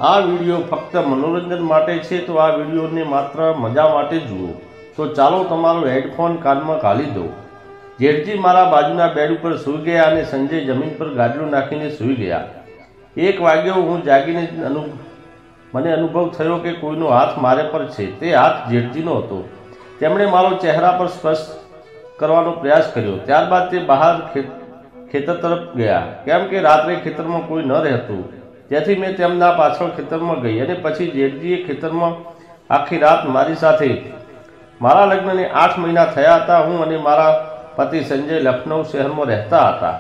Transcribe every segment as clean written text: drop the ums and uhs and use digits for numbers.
આ વિડીયો ફક્ત મનોરંજન માટે છે, તો આ વિડીયોને માત્ર મજા માટે જુઓ. તો ચાલો તમારો હેડફોન કાનમાં ઘાલી દો. જેઠજી મારા બાજુના બેડ ઉપર સૂઈ ગયા અને સંજય જમીન પર ગાદલું નાખીને સૂઈ ગયા. 1 વાગ્યો. હું જાગીને મને અનુભવ થયો કે કોઈનો હાથ મારે પર છે. તે હાથ જેઠજીનો હતો. તેમણે મારો ચહેરા પર સ્પર્શ કરવાનો પ્રયાસ કર્યો. ત્યારબાદ તે બહાર ખેતર તરફ ગયા, કેમ કે રાત્રે ખેતરમાં કોઈ ન રહેતું. તેથી મેં તેમના પાછળ ખેતરમાં ગઈ અને પછી જેઠજીએ ખેતરમાં આખી રાત મારી સાથે. મારા લગ્નને 8 મહિના થયા હતા. હું અને મારા પતિ સંજય લખનઉ શહેરમાં રહેતા હતા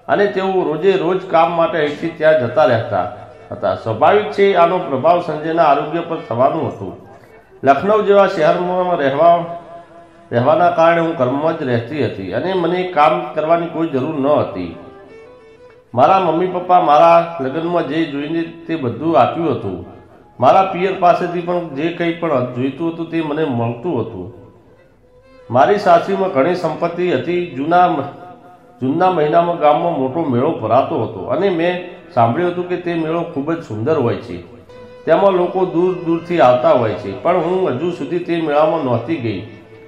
અને તેઓ રોજે રોજ કામ માટે અહીંથી ત્યાં જતા રહેતા હતા. સ્વાભાવિક છે, આનો પ્રભાવ સંજયના આરોગ્ય પર થવાનું હતું. લખનઉ જેવા શહેરમાં રહેવાના કારણે હું ઘરમાં જ રહેતી હતી અને મને કામ કરવાની કોઈ જરૂર ન હતી. મારા મમ્મી પપ્પા મારા લગ્નમાં જે જોઈને તે બધું આપ્યું હતું. મારા પિયર પાસેથી પણ જે કંઈ પણ જોઈતું હતું તે મને મળતું હતું. મારી સાસરીમાં ઘણી સંપત્તિ હતી. જૂનના મહિનામાં ગામમાં મોટો મેળો ભરાતો હતો અને મેં સાંભળ્યું હતું કે તે મેળો ખૂબ જ સુંદર હોય છે. તેમાં લોકો દૂર દૂરથી આવતા હોય છે, પણ હું હજુ સુધી તે મેળામાં નહોતી ગઈ.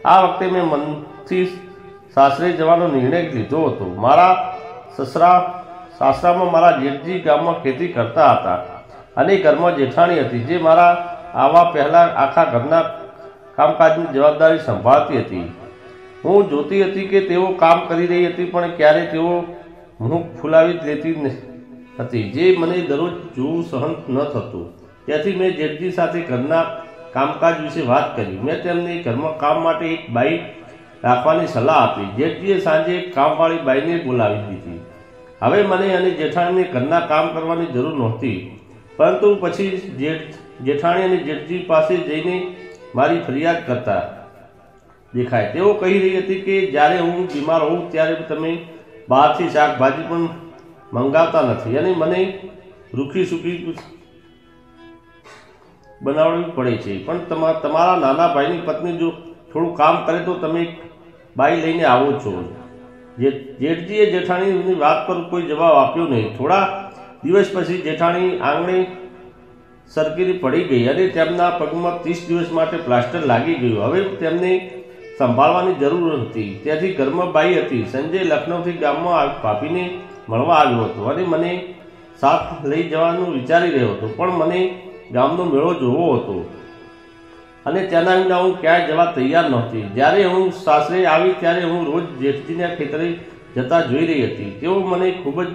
આ વખતે મેં મનથી સાસરે જવાનો નિર્ણય લીધો હતો. મારા સાસરામાં મારા જેઠજી ગામમાં ખેતી કરતા હતા અને ઘરમાં જેઠાણી હતી, જે મારા આવવા પહેલાં આખા ઘરના કામકાજની જવાબદારી સંભાળતી હતી. હું જોતી હતી કે તેઓ કામ કરી રહી હતી, પણ ક્યારે તેઓ મુખ ફૂલાવી લેતી હતી, જે મને દરરોજ જોવું સહન ન થતું. તેથી મેં જેઠજી સાથે ઘરના કામકાજ વિશે વાત કરી. મેં તેમને ઘરમાં કામ માટે એક બાઈ રાખવાની સલાહ આપી. જેઠજીએ સાંજે એક કામવાળી બાઈને બોલાવી દીધી. હવે મને અને જેઠાણીને ઘરના કામ કરવાની જરૂર નહોતી, પરંતુ પછી જેઠાણી અને જેઠજી પાસે જઈને મારી ફરિયાદ કરતા દેખાય. તેઓ કહી રહી હતી કે જ્યારે હું બીમાર હોઉં ત્યારે તમે બહારથી શાકભાજી પણ મંગાવતા નથી અને મને રૂખી સૂકી બનાવવી પડે છે. પણ તમારા નાના ભાઈની પત્ની જો થોડું કામ કરે તો તમે બાઈ લઈને આવો છો. જેઠજીએ જેઠાણીની વાત પર કોઈ જવાબ આપ્યો નહીં. થોડા દિવસ પછી જેઠાણી આંગણે સરકીરી પડી ગઈ અને તેમના પગમાં 30 દિવસ માટે પ્લાસ્ટર લાગી ગયું. હવે તેમને સંભાળવાની જરૂર હતી, તેથી ઘરમાં બાઈ હતી. સંજય લખનૌથી ગામમાં ભાભીને મળવા આવ્યો હતો અને મને સાથ લઈ જવાનું વિચારી રહ્યો હતો, પણ મને ગામનો મેળો જોવો હતો અને તેના વિના હું ક્યાંય જવા તૈયાર નહોતી. જ્યારે હું સાસરે આવી ત્યારે હું રોજ જેઠજીના ખેતરે જતા જોઈ રહી હતી. તેઓ મને ખૂબ જ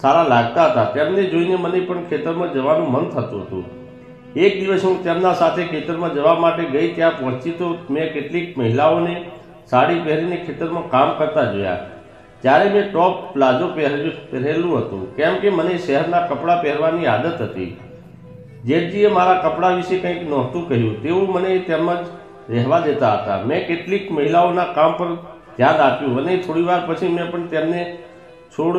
સારા લાગતા હતા. તેમને જોઈને મને પણ ખેતરમાં જવાનું મન થતું હતું. એક દિવસ હું તેમના સાથે ખેતરમાં જવા માટે ગઈ. ત્યાં પહોંચી તો મેં કેટલીક મહિલાઓને સાડી પહેરીને ખેતરમાં કામ કરતા જોયા. ત્યારે મેં ટોપ પ્લાઝો પહેરેલું હતું, કેમ કે મને શહેરના કપડાં પહેરવાની આદત હતી. જેઠજીએ મારા કપડાં વિશે કંઈક નહોતું કહ્યું. તેઓ મને તેમ જ રહેવા દેતા હતા. મેં કેટલીક મહિલાઓના કામ પર ધ્યાન આપ્યું અને થોડીવાર પછી મેં પણ તેમને છોડ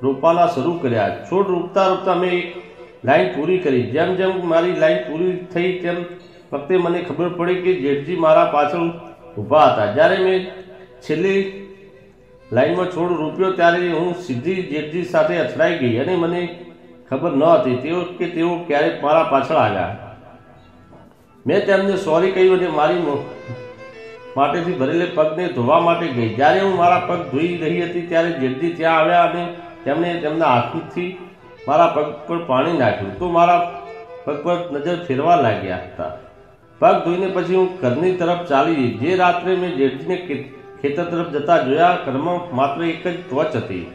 રોપવાના શરૂ કર્યા. છોડ રોપતા મેં એક લાઈન પૂરી કરી. જેમ જેમ મારી લાઈન પૂરી થઈ તેમ વખતે મને ખબર પડી કે જેઠજી મારા પાછળ ઊભા હતા. જ્યારે મેં છેલ્લી લાઈનમાં છોડ રોપ્યો ત્યારે હું સીધી જેઠજી સાથે અથડાઈ ગઈ અને મને ખબર ન હતી કે તેઓ ક્યારે મારા પાછળ આવ્યા. મેં તેમને સોરી કહ્યું અને મારી માટેથી ભરેલે પગને ધોવા માટે ગઈ. જ્યારે હું મારા પગ ધોઈ રહી હતી ત્યારે જેઠજી ત્યાં આવ્યા અને તેમણે તેમના હાથથી મારા પગ પર પાણી નાખ્યું તો મારા પગ પર નજર ફેરવા લાગ્યા હતા. પગ ધોઈને પછી હું ઘરની તરફ ચાલી ગઈ. જે રાત્રે મેં જેઠજીને ખેતર તરફ જતા જોયા. ઘરમાં માત્ર એક જ ટોર્ચ હતી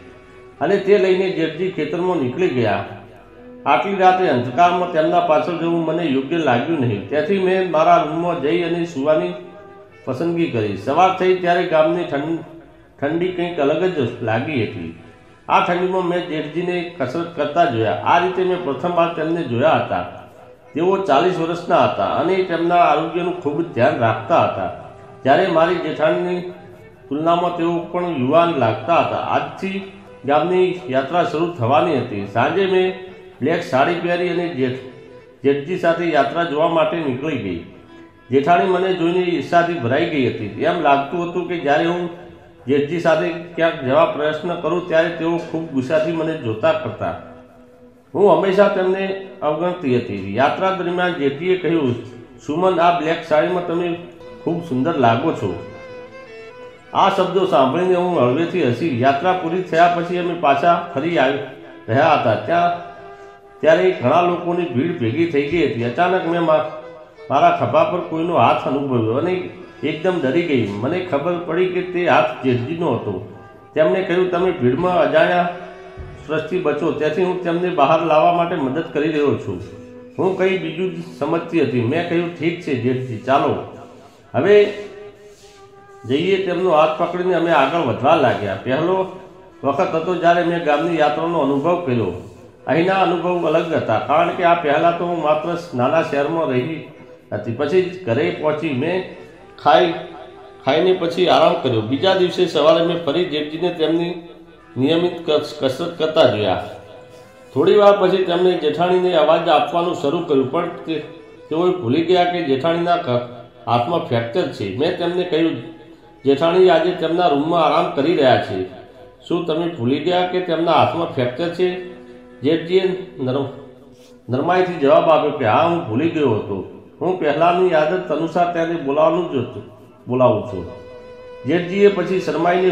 અને તે લઈને જેઠજી ખેતરમાં નીકળી ગયા. આટલી રાત્રે અંધકારમાં તેમના પાછળ જવું મને યોગ્ય લાગ્યું નહીં. તેથી મેં મારા રૂમમાં જઈ અને સૂવાની પસંદગી કરી. સવાર થઈ ત્યારે ગામની ઠંડી કંઈક અલગ જ લાગી હતી. આ ઠંડીમાં મેં જેઠજીને કસરત કરતા જોયા. આ રીતે મેં પ્રથમવાર તેમને જોયા હતા. તેઓ 40 વર્ષના હતા અને તેમના આરોગ્યનું ખૂબ જ ધ્યાન રાખતા હતા. જ્યારે મારી જેઠાણીની તુલનામાં તેઓ પણ યુવાન લાગતા હતા. આજથી ગામની યાત્રા શરૂ થવાની હતી. સાંજે મેં બ્લેક સાડી પહેરી અને જેઠજી સાથે યાત્રા જોવા માટે નીકળી ગઈ. જેઠાણી મને જોઈને ઈર્ષાથી ભરાઈ ગઈ હતી. એમ લાગતું હતું કે જ્યારે હું જેઠજી સાથે ક્યાંક જવા પ્રયત્ન કરું ત્યારે તેઓ ખૂબ ગુસ્સાથી મને જોતા કરતા. હું હંમેશા તેમને અવગણતી હતી. યાત્રા દરમિયાન જેઠીએ કહ્યું, સુમન, આ બ્લેક સાડીમાં તમે ખૂબ સુંદર લાગો છો. આ શબ્દો સાંભળીને હું હળવેથી હસી. યાત્રા પૂરી થયા પછી અમે પાછા ફરી રહ્યા હતા. ત્યારે ઘણા લોકોની ભીડ ભેગી થઈ ગઈ હતી. અચાનક મેં મારા ખભા પર કોઈનો હાથ અનુભવ્યો અને એકદમ ડરી ગઈ. મને ખબર પડી કે તે હાથ જેઠજીનો હતો. તેમણે કહ્યું, તમે ભીડમાં અજાણ્યા સ્પર્શથી બચો, તેથી હું તેમને બહાર લાવવા માટે મદદ કરી રહ્યો છું. હું કંઈ બીજું જ સમજતી હતી. મેં કહ્યું, ઠીક છે જેઠજી, ચાલો હવે જઈએ. તેમનો હાથ પકડીને અમે આગળ વધવા લાગ્યા. પહેલો વખત હતો જ્યારે મેં ગામની યાત્રાનો અનુભવ કર્યો. અહીંના અનુભવ અલગ હતા, કારણ કે આ પહેલાં તો હું માત્ર નાના શહેરમાં રહી હતી. પછી ઘરે પહોંચી મેં ખાઈને પછી આરામ કર્યો. બીજા દિવસે સવારે મેં ફરી જેઠજીને તેમની નિયમિત કસરત કરતા જોયા. થોડી વાર પછી તેમણે જેઠાણીને અવાજ આપવાનું શરૂ કર્યું, પણ તેઓએ ભૂલી ગયા કે જેઠાણીના હાથમાં ફ્રેક્ચર છે. મેં તેમને કહ્યું, જેઠાણી આજે તેમના રૂમમાં આરામ કરી રહ્યા છે. શું તમે ભૂલી ગયા કે તેમના હાથમાં ફ્રેક્ચર છે? જેઠજીએ નરમાઈથી જવાબ આપ્યો કે હા, હું ભૂલી ગયો હતો. હું પહેલાંની આદત અનુસાર તેને બોલાવું છું. જેઠજીએ પછી શરમાઈને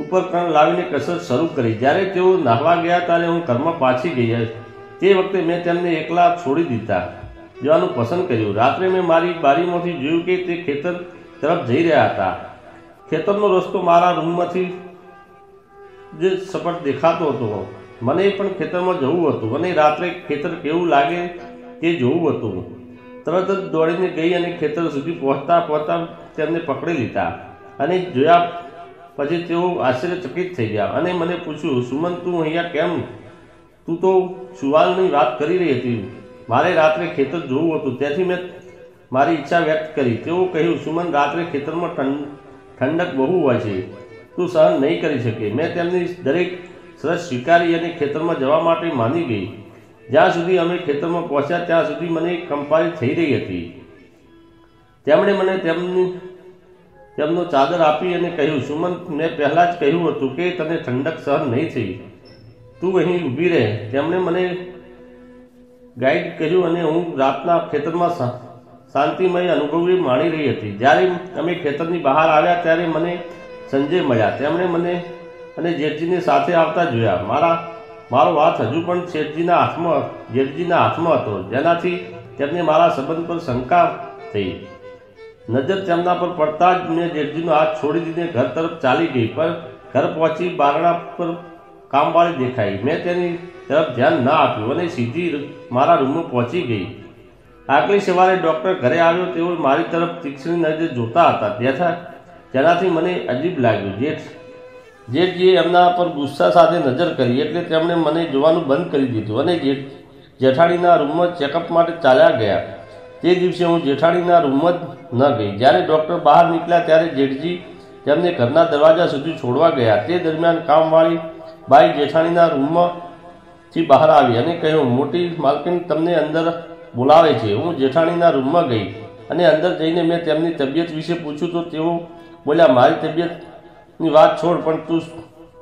ઉપકરણ લાવીને કસરત શરૂ કરી. જ્યારે તેઓ નાહવા ગયા ત્યારે હું ઘરમાં પાછી ગઈ. તે વખતે મેં તેમને એકલા છોડી દીધા જવાનું પસંદ કર્યું. રાત્રે મેં મારી બારીમાંથી જોયું કે તે ખેતર તરફ જઈ રહ્યા હતા. ખેતરનો રસ્તો મારા રૂમમાંથી જે સપટ દેખાતો હતો. મને પણ ખેતરમાં જવું હતું અને રાત્રે ખેતર કેવું લાગે તે જોવું હતું. તરત જ દોડીને ગઈ અને ખેતર સુધી પહોંચતા તેમને પકડી લીધા અને જોયા પછી તેઓ આશ્ચર્યચકિત થઈ ગયા અને મને પૂછ્યું, સુમન, તું અહીંયા કેમ? તું તો સુવાલની વાત કરી રહી હતી. મારે રાત્રે ખેતર જોવું હતું, તેથી મેં મારી ઈચ્છા વ્યક્ત કરી. તેઓ કહ્યું, સુમન, રાત્રે ખેતરમાં ઠંડક બહુ હોય છે, તું સહન નહીં કરી શકે. મેં તેમની દરેક શરત સ્વીકારી અને ખેતરમાં જવા માટે માની ગઈ. જ્યાં સુધી અમે ખેતરમાં પહોંચ્યા ત્યાં સુધી મને કંપારી થઈ રહી હતી. તેમણે મને તેમનો ચાદર આપી અને કહ્યું, સુમન, મેં પહેલાં જ કહ્યું હતું કે તને ઠંડક સહન નહીં થઈ, તું અહીં ઊભી રહે. તેમણે મને ગાઈડ કર્યું અને હું રાતના ખેતરમાં શાંતિમય અનુભવી માણી રહી હતી. જ્યારે અમે ખેતરની બહાર આવ્યા ત્યારે મને સંજય મળ્યા. તેમણે મને અને જેઠજીને સાથે આવતા જોયા. મારો હાથ હજુ પણ જેઠજીના હાથમાં હતો, જેનાથી તેમને મારા સંબંધ પર શંકા થઈ. નજર તેમના પર પડતા જ મેં જેઠજીનો હાથ છોડી દીધે ઘર તરફ ચાલી ગઈ. પણ ઘર પહોંચી બારણા પર કામવાળી દેખાઈ. મેં તેની તરફ ધ્યાન ન આપ્યું અને સીધી મારા રૂમમાં પહોંચી ગઈ. આગલી સવારે ડૉક્ટર ઘરે આવ્યો. તેઓ મારી તરફ તીક્ષ્ણ નજરે જોતા હતા, જેનાથી મને અજીબ લાગ્યું. જેઠજીએ એમના પર ગુસ્સા સાથે નજર કરી એટલે તેમણે મને જોવાનું બંધ કરી દીધું અને જેઠાણીના રૂમમાં ચેકઅપ માટે ચાલ્યા ગયા. તે દિવસે હું જેઠાણીના રૂમમાં જ ન ગઈ. જ્યારે ડૉક્ટર બહાર નીકળ્યા ત્યારે જેઠજી તેમને ઘરના દરવાજા સુધી છોડવા ગયા. તે દરમિયાન કામવાળી બાઈ જેઠાણીના રૂમમાંથી બહાર આવી અને કહ્યું, મોટી માલકીન તમને અંદર બોલાવે છે. હું જેઠાણીના રૂમમાં ગઈ અને અંદર જઈને મેં તેમની તબિયત વિશે પૂછ્યું તો તેઓ બોલ્યા, મારી તબિયતની વાત છોડ, પણ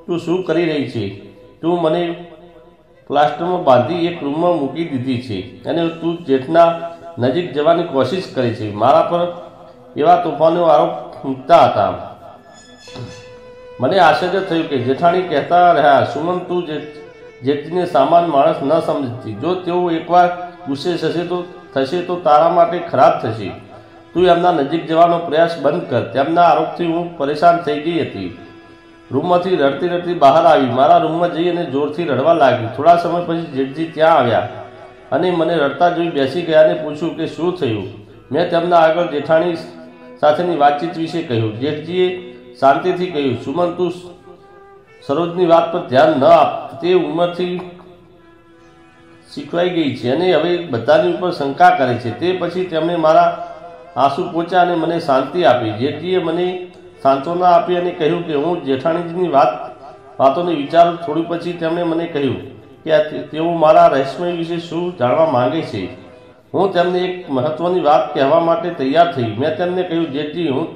તું શું કરી રહી છે? તું મને પ્લાસ્ટરમાં બાંધી એક રૂમમાં મૂકી દીધી છે અને તું જેઠના નજીક જવાની કોશિશ કરી છે. મારા પર એવા તોફાનો આરોપ મૂકતા હતા. મને આશ્ચર્ય થયું કે જેઠાણી કહેતા રહ્યા, સુમન, તું જેઠજીને સામાન્ય માણસ ન સમજતી. જો તેઓ એકવાર ગુસ્સે થશે તો તારા માટે ખરાબ થશે. તું એમના નજીક જવાનો પ્રયાસ બંધ કર. તેમના આરોપથી હું પરેશાન થઈ ગઈ હતી. રૂમમાંથી રડતી બહાર આવી. મારા રૂમમાં જઈ અને જોરથી રડવા લાગી. થોડા સમય પછી જેઠજી ત્યાં આવ્યા અને મને રડતા જોઈ બેસી ગયા અને પૂછ્યું કે શું થયું. મેં તેમના આગળ જેઠાણી સાથેની વાતચીત વિશે કહ્યું. જેઠજીએ શાંતિથી કહ્યું, સુમન, તું સરોજની વાત પર ધ્યાન ન આપ. તે ઉંમરથી શીખવાઈ ગઈ છે અને હવે બધાની ઉપર શંકા કરે છે. તે પછી તેમણે મારા આંસુ પોંચ્યા અને મને શાંતિ આપી. જેઠજીએ મને સાંત્વના આપી અને કહ્યું કે હું જેઠાણીજીની વાતોને વિચારું. થોડી પછી તેમણે મને કહ્યું કે તેઓ મારા રહસ્ય વિશે શું જાણવા માંગે છે. હું તેમને એક મહત્ત્વની વાત કહેવા માટે તૈયાર થઈ. મેં તેમને કહ્યું, જેઠજી, હું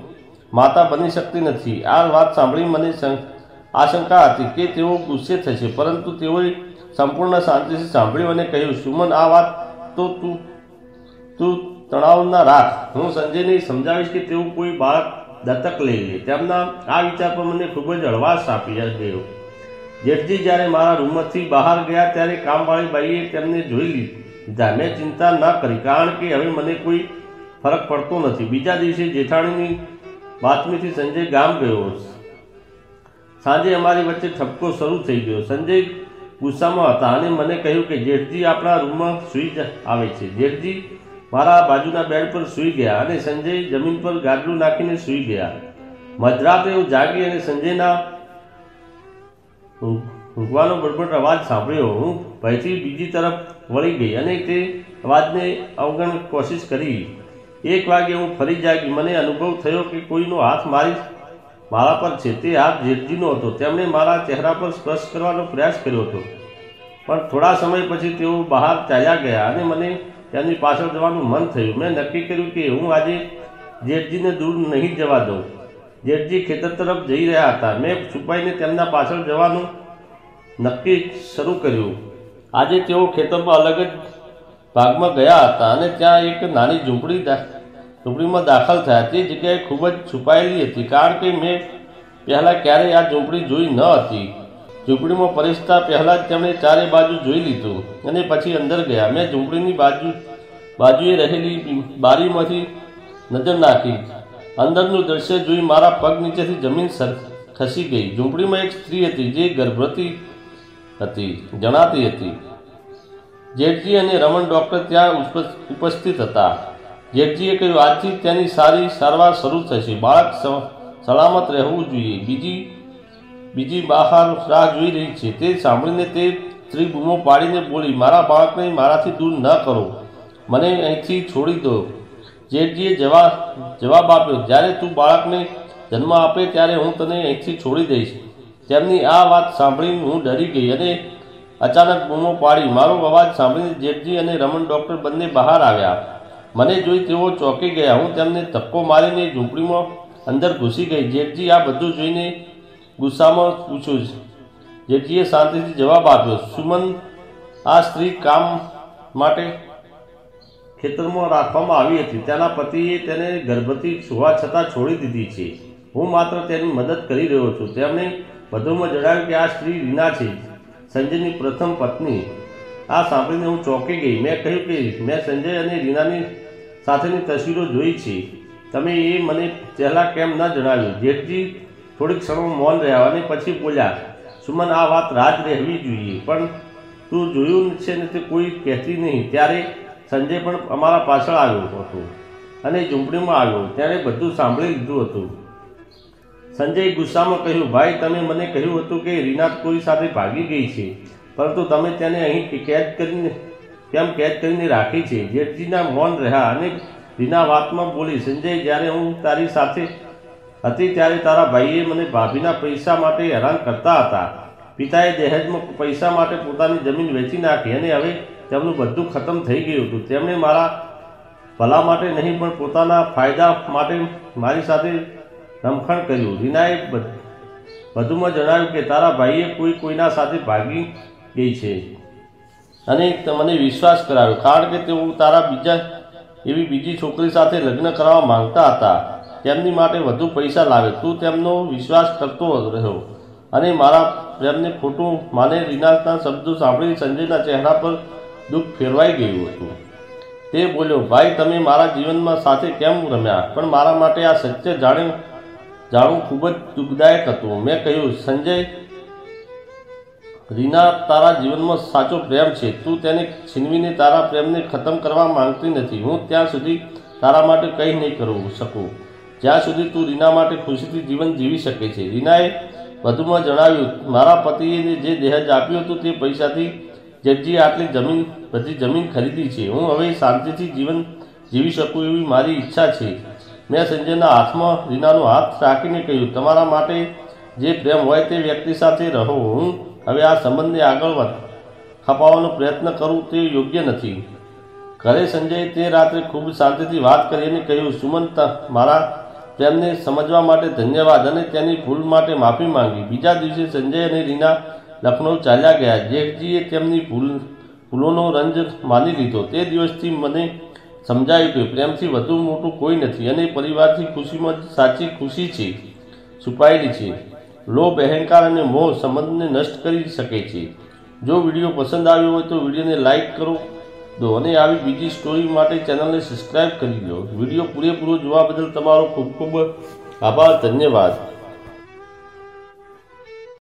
માતા બની શકતી નથી. આ વાત સાંભળી મને આશંકા હતી કે તેઓ ગુસ્સે થશે, પરંતુ તેઓએ સંપૂર્ણ શાંતિથી સાંભળ્યું અને કહ્યું, સુમન, આ વાત તો તું તણાવ ના રાખ. હું સંજયને સમજાવીશ કે તેવું કોઈ બાળક દત્તક લઈ લે. તેમના આ વિચાર પર મને ખૂબ જ હળવાશ આપી ગયો. જેઠજી જ્યારે મારા રૂમમાંથી બહાર ગયા ત્યારે કામવાળી બાઈએ તેમને જોઈ લીધા. મેં ચિંતા ન કરી, કારણ કે હવે મને કોઈ ફરક પડતો નથી. બીજા દિવસે જેઠાણીની બાતમીથી સંજય ગામ ગયો. સાંજે અમારી વચ્ચે ઠપકો શરૂ થઈ ગયો. સંજય ગુસ્સામાં હતા અને મને કહ્યું કે જેઠજી આપણા રૂમમાં સૂઈ આવે છે. જેઠજી મારા બાજુના બેડ પર સૂઈ ગયા અને સંજય જમીન પર ગાદલું નાખીને સૂઈ ગયા. મધરાતે હું જાગી અને સંજયના ઊંઘવાનો બળબડ અવાજ સાંભળ્યો. હું ભયથી બીજી તરફ વળી ગઈ અને તે અવાજને અવગણવાની કોશિશ કરી. 1 વાગે હું ફરી જાગી. મને અનુભવ થયો કે કોઈનો હાથ મારા પર છે. તે હાથ જેઠજીનો હતો. તેમણે મારા ચહેરા પર સ્પર્શ કરવાનો પ્રયાસ કર્યો હતો, પણ થોડા સમય પછી તેઓ બહાર ચાલ્યા ગયા અને મને તેમની પાછળ જવાનું મન થયું. મેં નક્કી કર્યું કે હું આજે જેઠજીને દૂર નહીં જવા દઉં. જેઠજી ખેતર તરફ જઈ રહ્યા હતા. મેં છુપાઈને તેમના પાછળ જવાનું નક્કી શરૂ કર્યું. આજે તેઓ ખેતરમાં અલગ જ ભાગમાં ગયા હતા અને ત્યાં એક નાની ઝૂંપડીમાં દાખલ થયા. તે જગ્યાએ ખૂબ જ છુપાયેલી હતી, કારણ કે મેં પહેલાં ક્યારેય આ ઝૂંપડી જોઈ ન હતી. ઝૂંપડીમાં પ્રવેશતા પહેલાં જ તેમણે ચારે બાજુ જોઈ લીધું અને પછી અંદર ગયા. મેં ઝૂંપડીની બાજુએ રહેલી બારીમાંથી નજર નાખી. અંદરનું દ્રશ્ય જોઈ મારા પગ નીચેથી જમીન ખસી ગઈ. ઝૂંપડીમાં એક સ્ત્રી હતી જે ગર્ભવતી હતી જણાતી હતી. જેઠજી અને રમણ ડૉક્ટર ત્યાં ઉપસ્થિત હતા. જેઠજીએ કહ્યું, આજથી તેની સારી સારવાર શરૂ થશે. બાળક સલામત રહેવું જોઈએ. બીજી બહાર રાહ જોઈ રહી છે. તે સાંભળીને તે સ્ત્રી બૂમો પાડીને બોલી, મારા બાળકને મારાથી દૂર ન કરો, મને અહીંથી છોડી દો. જેઠજીએ જવાબ આપ્યો, જ્યારે તું બાળકને જન્મ આપે ત્યારે હું તને અહીંથી છોડી દઈશ. તેમની આ વાત સાંભળીને હું ડરી ગઈ અને અચાનક બૂમો પાડી. મારો અવાજ સાંભળીને જેઠજી અને રમણ ડૉક્ટર બંને બહાર આવ્યા. મને જોઈ તેઓ ચોંકી ગયા. હું તેમને ધક્કો મારીને ઝૂંપડીમાં અંદર ઘૂસી ગઈ. જેઠજી આ બધું જોઈને ગુસ્સામાં પૂછ્યું. જેઠજીએ શાંતિથી જવાબ આપ્યો, સુમન, આ સ્ત્રી કામ માટે ખેતરમાં રાખવામાં આવી હતી. તેના પતિએ તેને ગર્ભવતી હોવા છતાં છોડી દીધી છે. હું માત્ર તેની મદદ કરી રહ્યો છું. તેમણે વધુમાં જણાવ્યું કે આ સ્ત્રી રીના છે, સંજયની પ્રથમ પત્ની. આ સાંભળીને હું ચોંકી ગઈ. મેં કહ્યું કે મેં સંજય અને રીનાની સાથેની તસવીરો જોઈ છે. તમે એ મને પહેલાં કેમ ન જણાવ્યું? જેઠજી થોડીક ક્ષણો મૌન રહ્યા અને પછી બોલ્યા, સુમન, આ વાત રાજ રહેવી જોઈએ, પણ તું જોયું છે ને તે કોઈ કહેતી નહીં. ત્યારે સંજય પણ અમારા પાછળ આવ્યો હતો અને ઝૂંપડીમાં આવ્યો. તેણે બધું સાંભળી લીધું હતું. સંજય ગુસ્સામાં કહ્યું, ભાઈ, તમે મને કહ્યું હતું કે રીના કોઈ સાથે ભાગી ગઈ છે, પરંતુ તમે તેને અહીં કેમ કેદ કરીને રાખી છે? જેઠજીના મૌન રહ્યા અને રીના વાતમાં બોલી, સંજય, જ્યારે હું તારી સાથે હતી ત્યારે તારા ભાઈએ મને ભાભીના પૈસા માટે હેરાન કરતા હતા. પિતાએ દહેજમાં પૈસા માટે પોતાની જમીન વેચી નાખી અને હવે તેમનું બધું ખતમ થઈ ગયું હતું. તેમણે મારા ભલા માટે નહીં પણ પોતાના ફાયદા માટે મારી સાથે રમખણ કર્યું. રીનાએ વધુમાં જણાવ્યું કે તારા ભાઈએ કોઈના સાથે ભાગી ગઈ છે અને મને વિશ્વાસ કરાવ્યો, કારણ કે તેઓ તારા બીજી છોકરી સાથે લગ્ન કરવા માંગતા હતા. તેમની માટે વધુ પૈસા લાવે. તું તેમનો વિશ્વાસ કરતો રહ્યો અને મારા પ્રેમને ખોટું માને. રીનાના શબ્દો સાંભળી સંજયના ચહેરા પર દુઃખ ફેરવાઈ ગયું હતું. તે બોલ્યો, ભાઈ, તમે મારા જીવનમાં સાથે કેમ રમ્યા? પણ મારા માટે આ સત્ય જાણવું ખૂબ જ દુઃખદાયક હતું. મેં કહ્યું, સંજય, રીના તારા જીવનમાં સાચો પ્રેમ છે. તું તેને છીનવીને તારા પ્રેમને ખતમ કરવા માંગતી નથી. હું ત્યાં સુધી તારા માટે કંઈ નહીં કરી શકું જ્યાં સુધી તું રીના માટે ખુશીથી જીવન જીવી શકે છે. રીનાએ વધુમાં જણાવ્યું, મારા પતિએ જે દહેજ આપ્યું હતું તે પૈસાથી જેઠજીએ આટલી બધી જમીન ખરીદી છે. હું હવે શાંતિથી જીવન જીવી શકું એવી મારી ઈચ્છા છે. મેં સંજયના હાથમાં રીનાનો હાથ રાખીને કહ્યું, તમારા માટે જે પ્રેમ હોય તે વ્યક્તિ સાથે રહો. હું હવે આ સંબંધને આગળ ખપાવવાનો પ્રયત્ન કરું તે યોગ્ય નથી. ઘરે સંજયે તે રાત્રે ખૂબ શાંતિથી વાત કરી અને કહ્યું, સુમન, મારા પ્રેમને સમજવા માટે ધન્યવાદ અને તેની ભૂલ માટે માફી માંગી. બીજા દિવસે સંજય અને રીના લખનૌ ચાલ્યા ગયા. જેઠજીએ તેમની ભૂલોનો રંજ માની લીધો. તે દિવસથી મને સમજાયું કે પ્રેમથી વધુ મોટું કોઈ નથી અને પરિવારની ખુશીમાં સાચી ખુશી છે છુપાયેલી છે. લોભ, અહંકાર અને મોહ સંબંધને નષ્ટ કરી શકે છે. જો વિડીયો પસંદ આવ્યો હોય તો વિડીયોને લાઇક કરો દો અને આવી બીજી સ્ટોરી માટે ચેનલને સબસ્ક્રાઈબ કરી દો. વિડીયો પૂરેપૂરો જોવા બદલ તમારો ખૂબ ખૂબ આભાર. ધન્યવાદ.